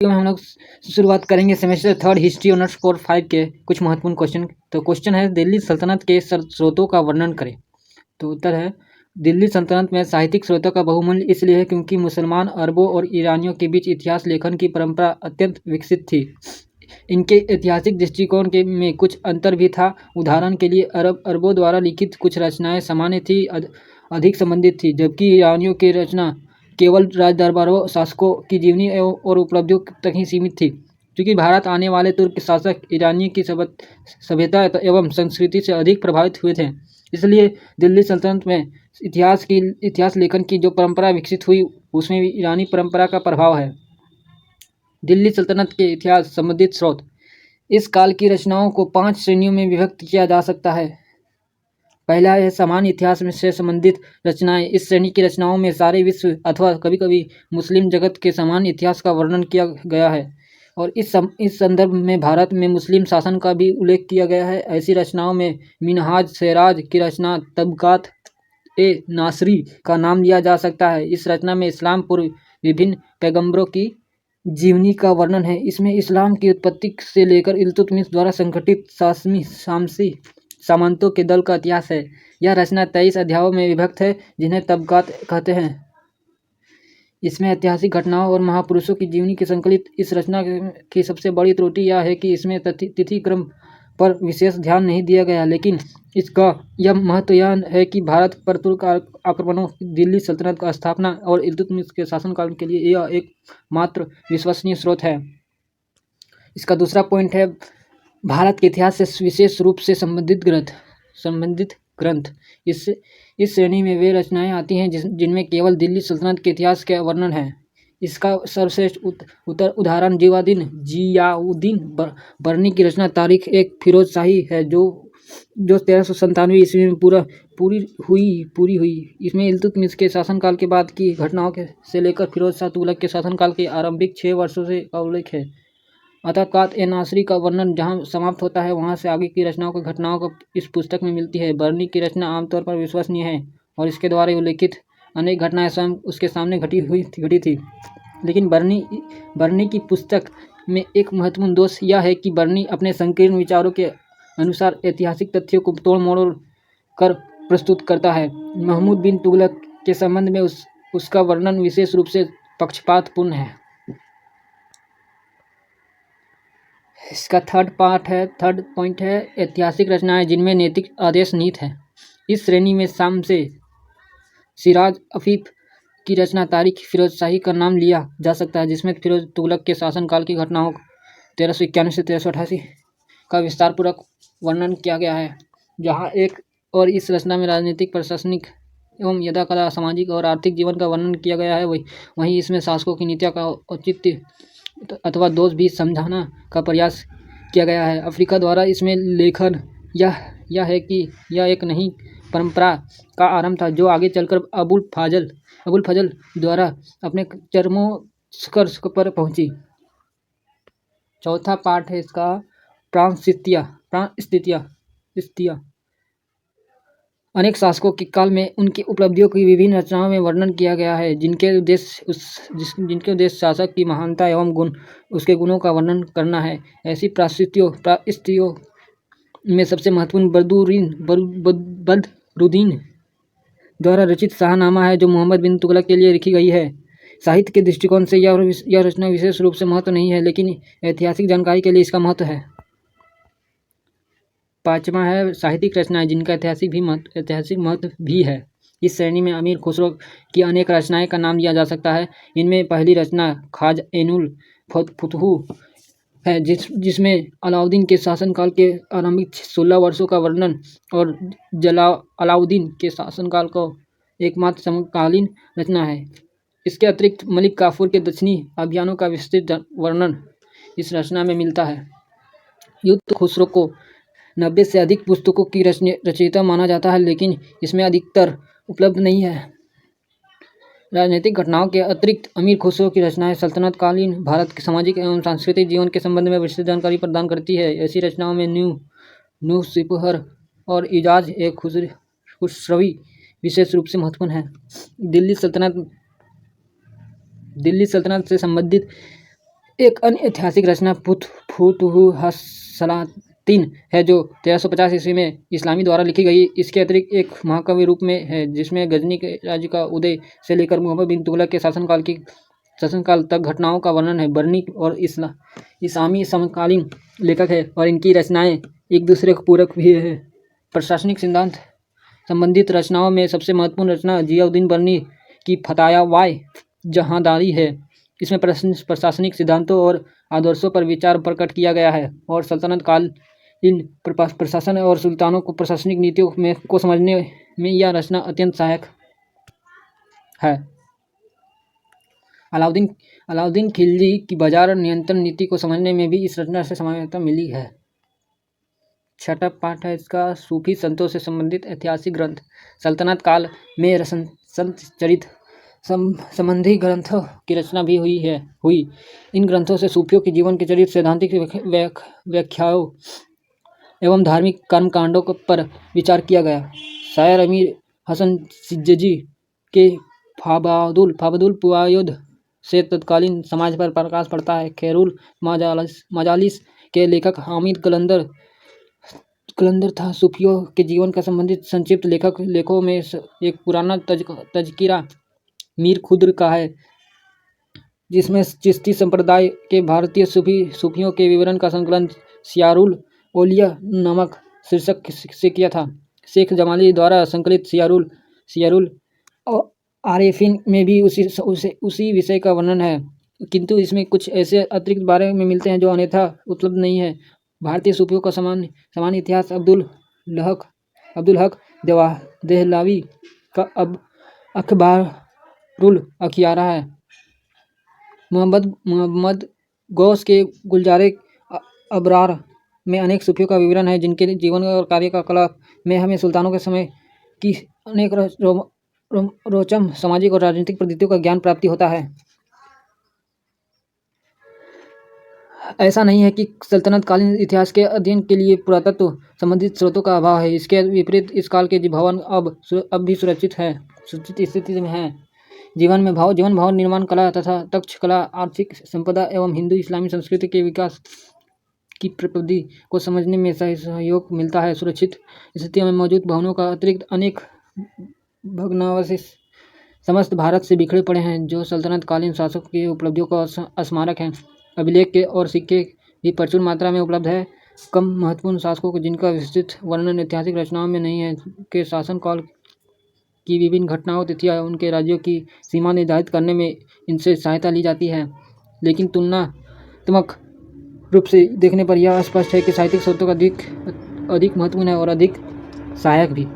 में हम लोग शुरुआत करेंगे semester third history honours core 5 के कुछ महत्वपूर्ण क्वेश्चन। तो क्वेश्चन है दिल्ली सल्तनत के स्रोतों का वर्णन करें। तो उत्तर है दिल्ली सल्तनत में साहित्यिक स्रोतों का बहुमूल्य इसलिए है क्योंकि मुसलमान अरबों और ईरानियों के बीच इतिहास लेखन की परंपरा अत्यंत विकसित थी। इनके ऐतिहासिक दृष्टिकोण के में कुछ अंतर भी था। उदाहरण के लिए अरबों द्वारा लिखित कुछ रचनाएं सामान्य थी, अधिक संबंधित थी, जबकि ईरानियों की रचना केवल राज दरबारों शासकों की जीवनी और उपलब्धियों तक ही सीमित थी। क्योंकि भारत आने वाले तुर्क शासक ईरानी की सभ्यता एवं संस्कृति से अधिक प्रभावित हुए थे, इसलिए दिल्ली सल्तनत में इतिहास लेखन की जो परंपरा विकसित हुई उसमें भी ईरानी परंपरा का प्रभाव है। दिल्ली सल्तनत के इतिहास संबंधित स्रोत। इस काल की रचनाओं को 5 श्रेणियों में विभक्त किया जा सकता है। पहला है सामान्य इतिहास में से संबंधित रचनाएं। इस श्रेणी की रचनाओं में सारे विश्व अथवा कभी कभी मुस्लिम जगत के सामान्य इतिहास का वर्णन किया गया है और इस संदर्भ में भारत में मुस्लिम शासन का भी उल्लेख किया गया है। ऐसी रचनाओं में मिनहाज सिराज की रचना तबकात ए नासरी का नाम लिया जा सकता है। इस रचना में इस्लाम पूर्व विभिन्न पैगंबरों की जीवनी का वर्णन है। इसमें इस्लाम की उत्पत्ति से लेकर इल्तुतमिश द्वारा संगठित शामसी सामंतों के दल का इतिहास है। यह रचना 23 अध्यायों में विभक्त है जिन्हें तबकात कहते हैं। इसमें ऐतिहासिक घटनाओं और महापुरुषों की जीवनी के संकलित। इस रचना की सबसे बड़ी त्रुटि यह है कि इसमें तिथि क्रम पर विशेष ध्यान नहीं दिया गया, लेकिन इसका यह महत्व यह है कि भारत पर तुर्क आक्रमणों, दिल्ली सल्तनत का स्थापना और इल्तुतमिश के शासनकाल के लिए यह एक मात्र विश्वसनीय स्रोत है। इसका दूसरा पॉइंट है भारत के इतिहास से विशेष रूप से संबंधित ग्रंथ। इस श्रेणी में वे रचनाएं आती हैं जिनमें केवल दिल्ली सल्तनत के इतिहास का वर्णन है। इसका सर्वश्रेष्ठ उदाहरण जियाउद्दीन बरनी की रचना तारीख एक फिरोज शाही है जो 1397 ईस्वी में पूरी हुई। इसमें इल्तुतमिश के शासनकाल के बाद की घटनाओं से लेकर फिरोज शाह तुगलक के शासनकाल के आरंभिक 6 वर्षों से का उल्लेख है। तबकात ए नासरी का वर्णन जहाँ समाप्त होता है वहाँ से आगे की रचनाओं की घटनाओं को इस पुस्तक में मिलती है। बरनी की रचना आमतौर पर विश्वसनीय है और इसके द्वारा उल्लेखित अनेक घटनाएं स्वयं उसके सामने घटी थी। लेकिन बरनी की पुस्तक में एक महत्वपूर्ण दोष यह है कि बरनी अपने संकीर्ण विचारों के अनुसार ऐतिहासिक तथ्यों को तोड़ मरोड़ कर प्रस्तुत करता है। महमूद बिन तुगलक के संबंध में उसका वर्णन विशेष रूप से पक्षपातपूर्ण है। इसका थर्ड पॉइंट है ऐतिहासिक रचनाएं जिनमें नैतिक आदेश निहित है। इस श्रेणी में शामसे सिराज अफीफ की रचना तारीख फिरोज शाही का नाम लिया जा सकता है, जिसमें फिरोज तुगलक के शासनकाल की घटनाओं 1391 से 1388 का विस्तारपूर्वक वर्णन किया गया है। जहाँ एक और इस रचना में राजनीतिक, प्रशासनिक एवं यदाकदा सामाजिक और आर्थिक जीवन का वर्णन किया गया है, वहीं इसमें शासकों की नीतियों का औचित्य अथवा दोष भी समझाना का प्रयास किया गया है। अफ्रीका द्वारा इसमें लेखन यह है कि यह एक नई परंपरा का आरंभ था जो आगे चलकर अबुल फजल द्वारा अपने चरमोत्कर्ष पर पहुंची। चौथा पार्ट है इसका प्राणस्थितियाँ। अनेक शासकों के काल में उनकी उपलब्धियों की विभिन्न रचनाओं में वर्णन किया गया है जिनके उद्देश्य शासक की महानता एवं उसके गुणों का वर्णन करना है। ऐसी प्रास्तियों में सबसे महत्वपूर्ण बदरुद्दीन द्वारा रचित शाहनामा है जो मोहम्मद बिन तुगलक के लिए लिखी गई है। साहित्य के दृष्टिकोण से यह रचना विशेष रूप से महत्व नहीं है, लेकिन ऐतिहासिक जानकारी के लिए इसका महत्व है। पांचवा है साहित्यिक रचनाएं जिनका ऐतिहासिक महत्व भी है। इस श्रेणी में अमीर खुसरो की अनेक रचनाएं का नाम लिया जा सकता है। इनमें पहली रचना खाज-ए-नुल फुतूह है जिसमें अलाउद्दीन के शासनकाल के आरंभिक 16 वर्षों का वर्णन और अलाउद्दीन के शासनकाल को एकमात्र समकालीन रचना है। इसके अतिरिक्त मलिक काफूर के दक्षिणी अभियानों का विस्तृत वर्णन इस रचना में मिलता है। युद्ध खुसरो को 90 से अधिक पुस्तकों की रचयिता माना जाता है, लेकिन इसमें अधिकतर उपलब्ध नहीं है। राजनीतिक घटनाओं के अतिरिक्त अमीर खुसरो की रचनाएं सल्तनत कालीन भारत के सामाजिक एवं सांस्कृतिक जीवन के संबंध में विस्तृत जानकारी प्रदान करती है। ऐसी रचनाओं में नूह सिपहर और इजाज ए खुसरवी विशेष रूप से महत्वपूर्ण है। दिल्ली सल्तनत से संबंधित एक अन्य ऐतिहासिक रचना फुतुहत-सलातिन है जो 1350 ईस्वी में इस्लामी द्वारा लिखी गई। इसके अतिरिक्त एक महाकाव्य रूप में है जिसमें गजनी के राज्य का उदय से लेकर मुहम्मद बिन तुगलक के शासनकाल तक घटनाओं का वर्णन है। बर्नी और इस्लामी समकालीन लेखक है और इनकी रचनाएं एक दूसरे को पूरक भी है। प्रशासनिक सिद्धांत संबंधित रचनाओं में सबसे महत्वपूर्ण रचना जियाउद्दीन बर्नी की फतावाए जहांदारी है। इसमें प्रशासनिक सिद्धांतों और आदर्शों पर विचार प्रकट किया गया है और सल्तनत काल इन प्रशासन और सुल्तानों को प्रशासनिक नीतियों को समझने में यह रचना अत्यंत सहायक है। अलाउद्दीन खिलजी की बाजार नियंत्रण नीति को समझने में भी इस रचना से सहायता मिली है। छठा पाठ है इसका सूफी संतों से संबंधित ऐतिहासिक ग्रंथ। सल्तनत काल में संत चरित संबंधी ग्रंथों की रचना भी हुई। इन ग्रंथों से सूफियों के जीवन के चरित्र, सैद्धांतिक व्याख्याओं एवं धार्मिक कर्मकांडों पर विचार किया गया। शायर अमीर हसन सिज्जी के फाबदुल पुआयुद से तत्कालीन समाज पर प्रकाश पड़ता है। खैरुल मजालिस के लेखक हामिद कलंदर था सूफियों के जीवन का संबंधित संक्षिप्त लेखों में एक पुराना तज़किरा मीर खुद्र का है जिसमें चिश्ती संप्रदाय के भारतीय सूफियों के विवरण का संकलन सियारुल ओलिया नामक शीर्षक से किया था। शेख जमाली द्वारा संकलित सियारुल आरेफिन में भी उसी विषय का वर्णन है, किंतु इसमें कुछ ऐसे अतिरिक्त बारे में मिलते हैं जो अन्यथा उपलब्ध नहीं है। भारतीय सूफियों का समान इतिहास अब्दुल हक देहलवी का अखबारुल अखियारा है। मोहम्मद गौस के गुलजारे अबरार में अनेक सूफियों का विवरण है जिनके जीवन और कार्यकलाप में हमें सुल्तानों के समय की अनेक रोचम सामाजिक और राजनीतिक परिस्थितियों का ज्ञान प्राप्ति होता है। ऐसा नहीं है कि सल्तनत कालीन इतिहास के अध्ययन के लिए पुरातत्व संबंधित स्रोतों का अभाव है। इसके विपरीत इस काल के भवन अब भी सुरक्षित स्थिति में हैं। जीवन भाव निर्माण कला तथा तक्ष कला, आर्थिक संपदा एवं हिंदू इस्लामी संस्कृति के विकास की प्रवृत्ति को समझने में सहयोग मिलता है। सुरक्षित स्थितियों में मौजूद भवनों का अतिरिक्त अनेक भग्नावशेष समस्त भारत से बिखरे पड़े हैं जो सल्तनत कालीन शासकों की उपलब्धियों का स्मारक हैं। अभिलेख के और सिक्के भी प्रचुर मात्रा में उपलब्ध है। कम महत्वपूर्ण शासकों को जिनका विस्तृत वर्णन ऐतिहासिक रचनाओं में नहीं है के शासनकाल की विभिन्न घटनाओं, तिथियां, उनके राज्यों की सीमा निर्धारित करने में इनसे सहायता ली जाती है। लेकिन तुलनात्मक रूप से देखने पर यह स्पष्ट है कि साहित्यिक स्रोतों का अधिक महत्वपूर्ण है और अधिक सहायक भी।